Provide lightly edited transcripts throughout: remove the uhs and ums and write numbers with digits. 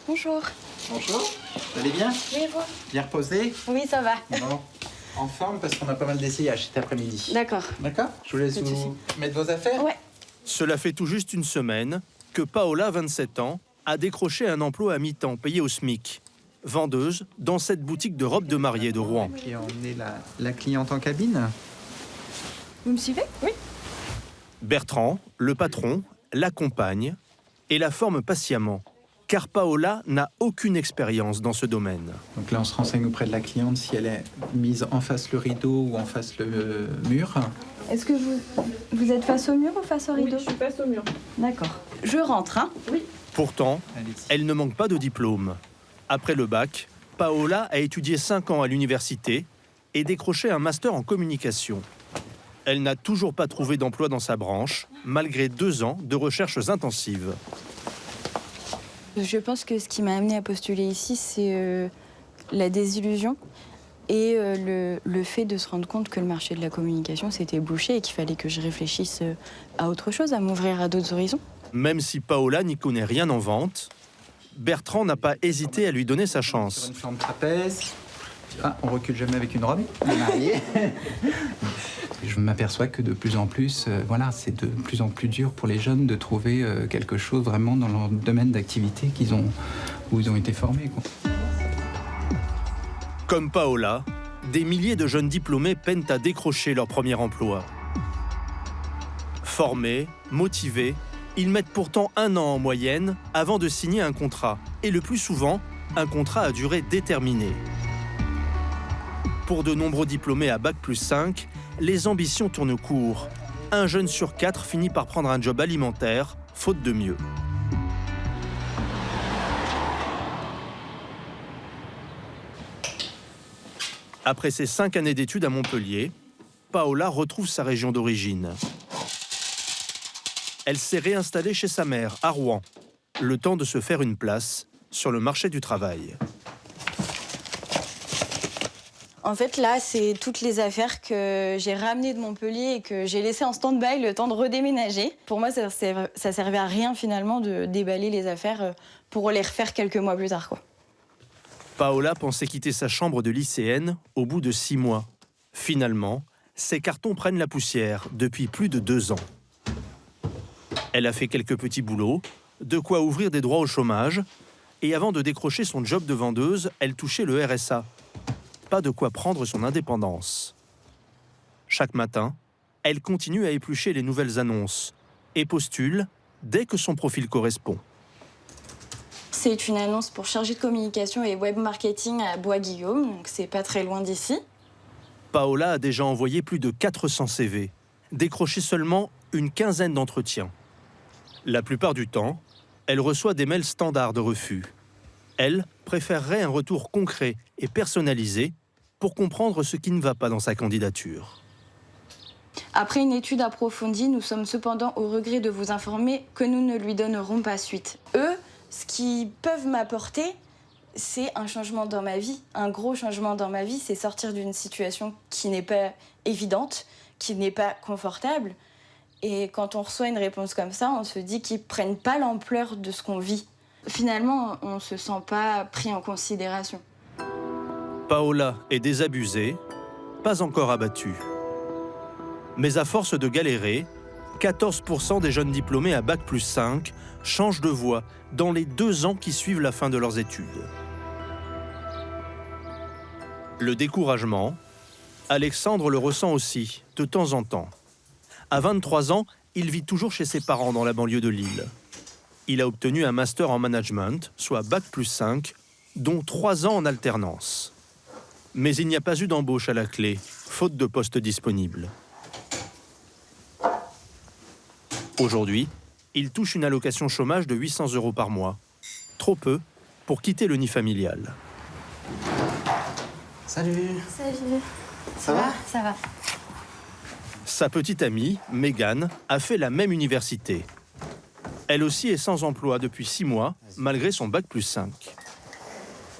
Bonjour. Bonjour, vous allez bien? Oui, vous? Bien reposé? Oui, ça va. Bon, en forme parce qu'on a pas mal d'essayages cet après-midi. D'accord. D'accord? Je vous laisse Pas de souci. mettre vos affaires? Ouais. Cela fait tout juste une semaine que Paola, 27 ans, a décroché un emploi à mi-temps payé au SMIC. Vendeuse dans cette boutique de robes de mariée de Rouen. Et on est la cliente en cabine? Vous me suivez? Oui. Bertrand, le patron, l'accompagne et la forme patiemment, car Paola n'a aucune expérience dans ce domaine. Donc là, on se renseigne auprès de la cliente si elle est mise en face le rideau ou en face le mur. Est-ce que vous êtes face au mur ou face au rideau? Oui, je suis face au mur. D'accord. Je rentre, hein? Oui. Pourtant, Allez-y. elle ne manque pas de diplôme. Après le bac, Paola a étudié 5 ans à l'université et décroché un master en communication. Elle n'a toujours pas trouvé d'emploi dans sa branche, malgré 2 ans de recherches intensives. Je pense que ce qui m'a amenée à postuler ici, c'est la désillusion et le fait de se rendre compte que le marché de la communication s'était bouché et qu'il fallait que je réfléchisse à autre chose, à m'ouvrir à d'autres horizons. Même si Paola n'y connaît rien en vente, Bertrand n'a pas hésité à lui donner sa Sur chance. une forme trapèze. Ah, on recule jamais avec une robe. Mariée. Je m'aperçois que de plus en plus, c'est de plus en plus dur pour les jeunes de trouver quelque chose vraiment dans leur domaine d'activité où ils ont été formés, quoi. Comme Paola, des milliers de jeunes diplômés peinent à décrocher leur premier emploi. Formés, motivés, ils mettent pourtant 1 an en moyenne avant de signer un contrat. Et le plus souvent, un contrat à durée déterminée. Pour de nombreux diplômés à Bac+5, les ambitions tournent court. Un jeune sur 4 finit par prendre un job alimentaire, faute de mieux. Après ses 5 années d'études à Montpellier, Paola retrouve sa région d'origine. Elle s'est réinstallée chez sa mère, à Rouen, le temps de se faire une place sur le marché du travail. En fait, là, c'est toutes les affaires que j'ai ramenées de Montpellier et que j'ai laissées en stand-by le temps de redéménager. Pour moi, ça servait à rien, finalement, de déballer les affaires pour les refaire quelques mois plus tard, quoi. Paola pensait quitter sa chambre de lycéenne au bout de 6 mois. Finalement, ses cartons prennent la poussière depuis plus de 2 ans. Elle a fait quelques petits boulots, de quoi ouvrir des droits au chômage, et avant de décrocher son job de vendeuse, elle touchait le RSA. Pas de quoi prendre son indépendance. Chaque matin, elle continue à éplucher les nouvelles annonces et postule dès que son profil correspond. C'est une annonce pour chargé de communication et web marketing à Bois-Guillaume, donc c'est pas très loin d'ici. Paola a déjà envoyé plus de 400 CV, décroché seulement une quinzaine d'entretiens. La plupart du temps, elle reçoit des mails standards de refus. Elle préférerait un retour concret et personnalisé pour comprendre ce qui ne va pas dans sa candidature. Après une étude approfondie, nous sommes cependant au regret de vous informer que nous ne lui donnerons pas suite. Eux, ce qu'ils peuvent m'apporter, c'est un changement dans ma vie. Un gros changement dans ma vie, c'est sortir d'une situation qui n'est pas évidente, qui n'est pas confortable. Et quand on reçoit une réponse comme ça, on se dit qu'ils ne prennent pas l'ampleur de ce qu'on vit. Finalement, on ne se sent pas pris en considération. Paola est désabusée, pas encore abattue. Mais à force de galérer, 14% des jeunes diplômés à Bac+5 changent de voie dans les 2 ans qui suivent la fin de leurs études. Le découragement, Alexandre le ressent aussi, de temps en temps. À 23 ans, il vit toujours chez ses parents dans la banlieue de Lille. Il a obtenu un master en management, soit Bac+5, dont 3 ans en alternance. Mais il n'y a pas eu d'embauche à la clé, faute de postes disponibles. Aujourd'hui, il touche une allocation chômage de 800 € par mois. Trop peu pour quitter le nid familial. Salut. Salut. Ça va? Ça va. Sa petite amie, Mégane, a fait la même université. Elle aussi est sans emploi depuis 6 mois, malgré son Bac+5.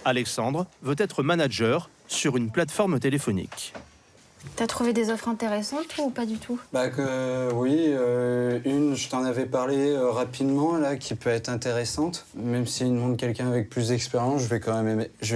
Alexandre veut être manager sur une plateforme téléphonique. T'as trouvé des offres intéressantes ou pas du tout? Oui, une, je t'en avais parlé rapidement, là, qui peut être intéressante. Même s'il demande quelqu'un avec plus d'expérience, je vais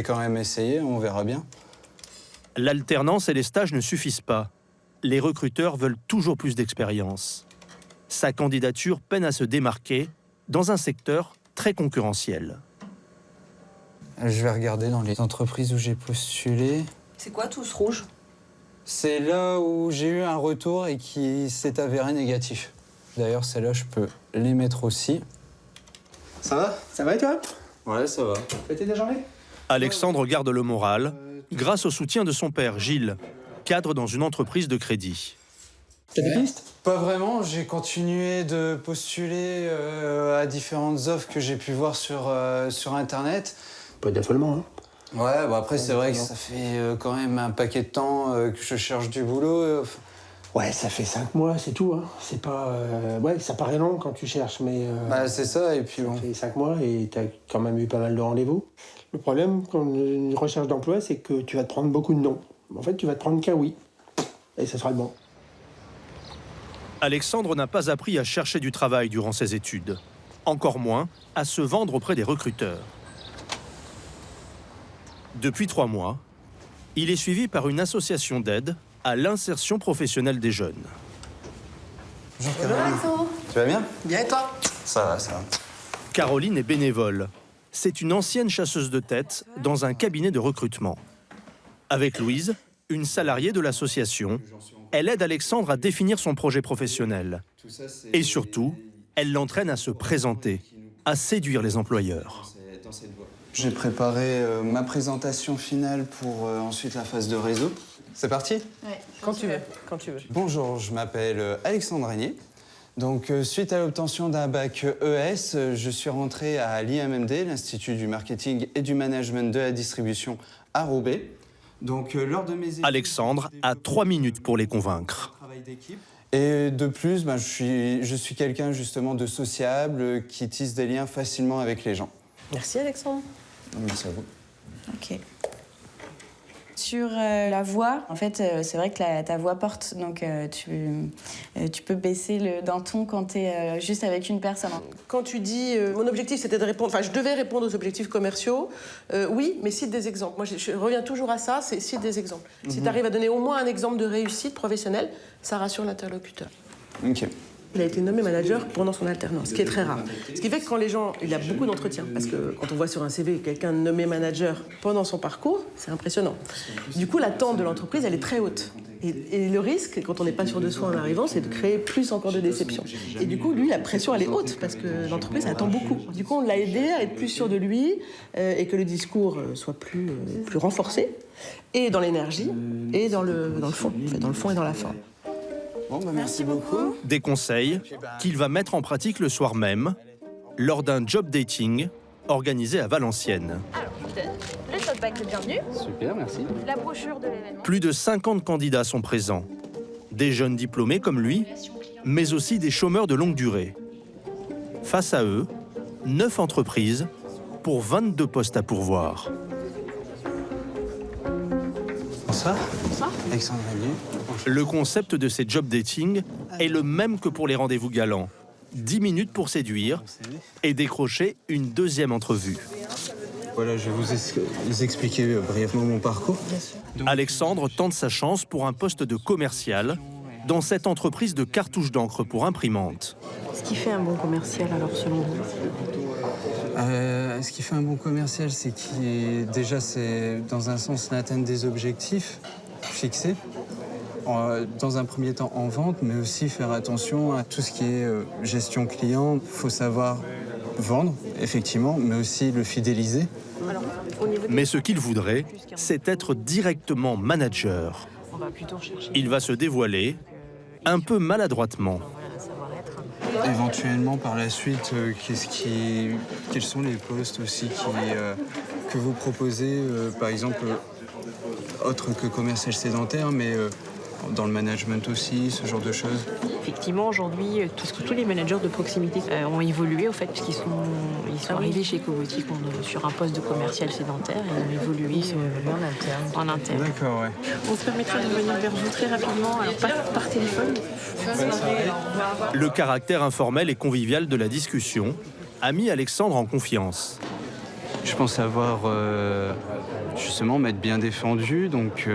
quand même essayer, on verra bien. L'alternance et les stages ne suffisent pas. Les recruteurs veulent toujours plus d'expérience. Sa candidature peine à se démarquer dans un secteur très concurrentiel. Je vais regarder dans les entreprises où j'ai postulé. C'est quoi tout ce rouge? C'est là où j'ai eu un retour et qui s'est avéré négatif. D'ailleurs, celle-là, je peux les mettre aussi. Ça va? Ça va et toi? Ouais, ça va. Ça a été ta journée? Alexandre garde le moral grâce au soutien de son père, Gilles, cadre dans une entreprise de crédit. T'as des pistes? Pas vraiment, j'ai continué de postuler à différentes offres que j'ai pu voir sur Internet. Pas d'affolement, hein? Ouais, après, c'est vrai que ça fait quand même un paquet de temps que je cherche du boulot. Ouais, ça fait 5 mois, c'est tout, hein. C'est pas... Ouais, ça paraît long quand tu cherches, mais... C'est ça, et puis bon... Ça fait 5 mois et t'as quand même eu pas mal de rendez-vous. Le problème, quand une recherche d'emploi, c'est que tu vas te prendre beaucoup de non. En fait, tu vas te prendre qu'un oui. Et ça sera le bon. Alexandre n'a pas appris à chercher du travail durant ses études. Encore moins à se vendre auprès des recruteurs. Depuis 3 mois, il est suivi par une association d'aide à l'insertion professionnelle des jeunes. Bonjour Caroline. Tu vas bien? Bien et toi? Ça va, ça va. Caroline est bénévole. C'est une ancienne chasseuse de tête dans un cabinet de recrutement. Avec Louise, une salariée de l'association, elle aide Alexandre à définir son projet professionnel. Et surtout, elle l'entraîne à se présenter, à séduire les employeurs. J'ai préparé ma présentation finale pour ensuite la phase de réseau. C'est parti? Ouais, Quand tu veux, quand tu veux. Bonjour, je m'appelle Alexandre Régnier. Donc, suite à l'obtention d'un bac ES, je suis rentré à l'IMMD, l'Institut du Marketing et du Management de la Distribution à Roubaix. Donc, lors de mes études, Alexandre a 3 minutes pour les convaincre. Et de plus, je suis quelqu'un justement de sociable qui tisse des liens facilement avec les gens. Merci Alexandre. Merci à vous. Ok. Sur la voix, en fait, c'est vrai que ta voix porte, donc tu peux baisser d'un ton quand tu es juste avec une personne. Quand tu dis, mon objectif c'était de répondre, enfin je devais répondre aux objectifs commerciaux, oui, mais cite des exemples. Moi je reviens toujours à ça, c'est cite des exemples. Si tu arrives à donner au moins un exemple de réussite professionnelle, ça rassure l'interlocuteur. Ok. Il a été nommé manager pendant son alternance, ce qui est très rare. Ce qui fait que quand les gens... Il a beaucoup d'entretiens, parce que quand on voit sur un CV quelqu'un nommé manager pendant son parcours, c'est impressionnant. Du coup, l'attente de l'entreprise, elle est très haute. Et le risque, quand on n'est pas sûr de soi en arrivant, c'est de créer plus encore de déception. Et du coup, lui, la pression, elle est haute, parce que l'entreprise, elle attend beaucoup. Du coup, on l'a aidé à être plus sûr de lui, et que le discours soit plus renforcé, et dans l'énergie, et dans le fond. En fait, dans le fond et dans la forme. Bon, merci beaucoup. Des conseils qu'il va mettre en pratique le soir même, lors d'un job dating organisé à Valenciennes. Alors, je te donne le tote bag de bienvenue, Super, merci. la brochure de l'événement. Plus de 50 candidats sont présents. Des jeunes diplômés comme lui, mais aussi des chômeurs de longue durée. Face à eux, 9 entreprises pour 22 postes à pourvoir. Bonsoir. Bonsoir. Alexandre Régnier. Le concept de ces job dating est le même que pour les rendez-vous galants. 10 minutes pour séduire et décrocher une deuxième entrevue. Voilà, je vais vous expliquer brièvement mon parcours. Alexandre tente sa chance pour un poste de commercial dans cette entreprise de cartouches d'encre pour imprimante. Ce qui fait un bon commercial, alors, selon vous? Ce qui fait un bon commercial, c'est c'est dans un sens l'atteinte des objectifs fixés. Dans un premier temps en vente, mais aussi faire attention à tout ce qui est gestion client. Il faut savoir vendre, effectivement, mais aussi le fidéliser. Mais ce qu'il voudrait, c'est être directement manager. Il va se dévoiler, un peu maladroitement. Éventuellement, par la suite, quels sont les postes aussi que vous proposez, par exemple, autre que commercial sédentaire, mais Dans le management aussi, ce genre de choses. Effectivement, aujourd'hui, tous les managers de proximité ont évolué, au fait, puisqu'ils sont arrivés chez Ecobotique sur un poste de commercial sédentaire et ont évolué en interne. D'accord, ouais. On se permettrait de venir vers vous très rapidement, alors par téléphone. Le caractère informel et convivial de la discussion a mis Alexandre en confiance. Je pense avoir, justement, m'être bien défendu, donc,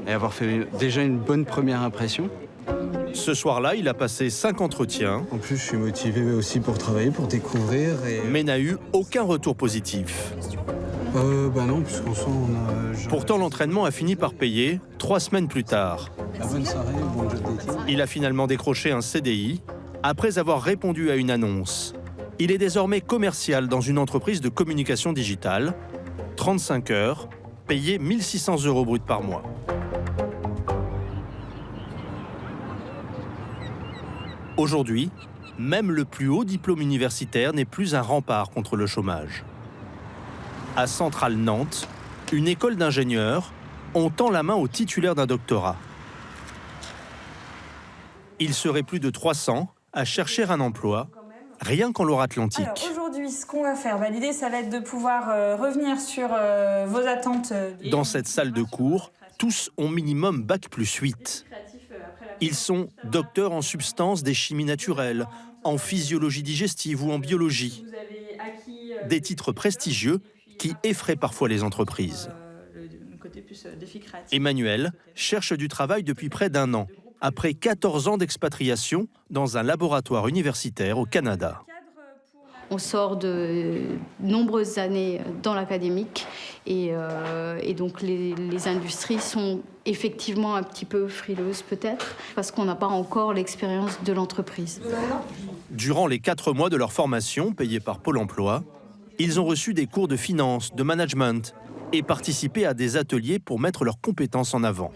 et avoir fait déjà une bonne première impression. Ce soir-là, il a passé 5 entretiens, En plus, je suis motivé aussi pour travailler, pour découvrir. mais n'a eu aucun retour positif. Non, puisqu'en soi, on a... Pourtant, l'entraînement a fini par payer 3 semaines plus tard. La bonne soirée, bon job d'équipe. Il a finalement décroché un CDI après avoir répondu à une annonce. Il est désormais commercial dans une entreprise de communication digitale. 35 heures, payé 1 600 € brut par mois. Aujourd'hui, même le plus haut diplôme universitaire n'est plus un rempart contre le chômage. À Centrale Nantes, une école d'ingénieurs, on tend la main aux titulaires d'un doctorat. Il serait plus de 300 à chercher un emploi, rien qu'en Loire-Atlantique. Alors aujourd'hui, ce qu'on va faire, l'idée, ça va être de pouvoir revenir sur vos attentes. Dans cette salle de cours, tous ont minimum Bac+8. Ils sont docteurs en substances des chimies naturelles, en physiologie digestive ou en biologie. Des titres prestigieux qui effraient parfois les entreprises. Emmanuel cherche du travail depuis près d'1 an, après 14 ans d'expatriation dans un laboratoire universitaire au Canada. On sort de nombreuses années dans l'académique et donc les industries sont effectivement un petit peu frileuses peut-être parce qu'on n'a pas encore l'expérience de l'entreprise. Durant les 4 mois de leur formation, payée par Pôle emploi, ils ont reçu des cours de finance, de management et participé à des ateliers pour mettre leurs compétences en avant.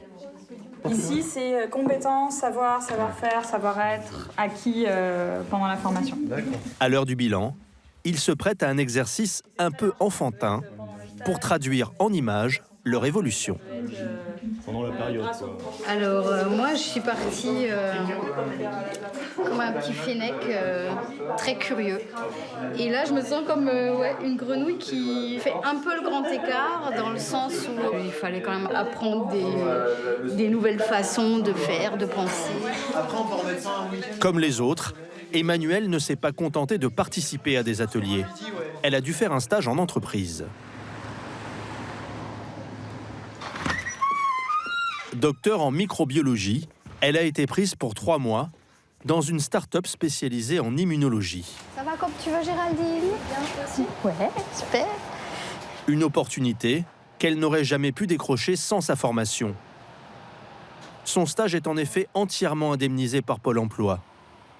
Ici, c'est compétences, savoir-faire, savoir-être acquis pendant la formation. À l'heure du bilan, ils se prêtent à un exercice un peu enfantin pour traduire en images leur évolution. Pendant la période, quoi. Alors moi je suis partie comme un petit fennec très curieux. Et là je me sens comme une grenouille qui fait un peu le grand écart dans le sens où il fallait quand même apprendre des nouvelles façons de faire, de penser. Comme les autres, Emmanuelle ne s'est pas contentée de participer à des ateliers. Elle a dû faire un stage en entreprise. Docteur en microbiologie, elle a été prise pour 3 mois dans une start-up spécialisée en immunologie. Ça va comme tu veux, Géraldine? Bien, toi aussi? Ouais, super. Une opportunité qu'elle n'aurait jamais pu décrocher sans sa formation. Son stage est en effet entièrement indemnisé par Pôle emploi.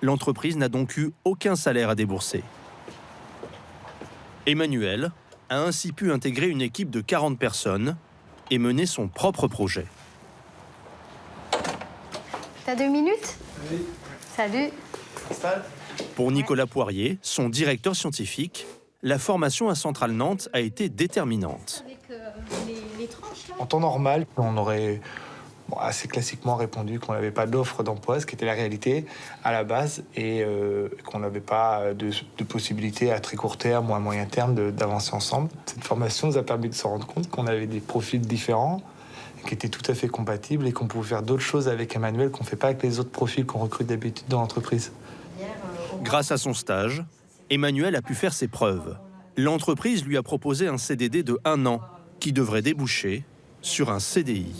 L'entreprise n'a donc eu aucun salaire à débourser. Emmanuelle a ainsi pu intégrer une équipe de 40 personnes et mener son propre projet. T'as 2 minutes? Oui. Salut. Pour Nicolas Poirier, son directeur scientifique, la formation à Centrale Nantes a été déterminante. En temps normal, on aurait assez classiquement répondu qu'on n'avait pas d'offre d'emploi, ce qui était la réalité à la base, et qu'on n'avait pas de possibilité à très court terme ou à moyen terme d'avancer ensemble. Cette formation nous a permis de se rendre compte qu'on avait des profils différents, qui étaient tout à fait compatibles et qu'on pouvait faire d'autres choses avec Emmanuel qu'on ne fait pas avec les autres profils qu'on recrute d'habitude dans l'entreprise. Grâce à son stage, Emmanuel a pu faire ses preuves. L'entreprise lui a proposé un CDD de 1 an qui devrait déboucher sur un CDI.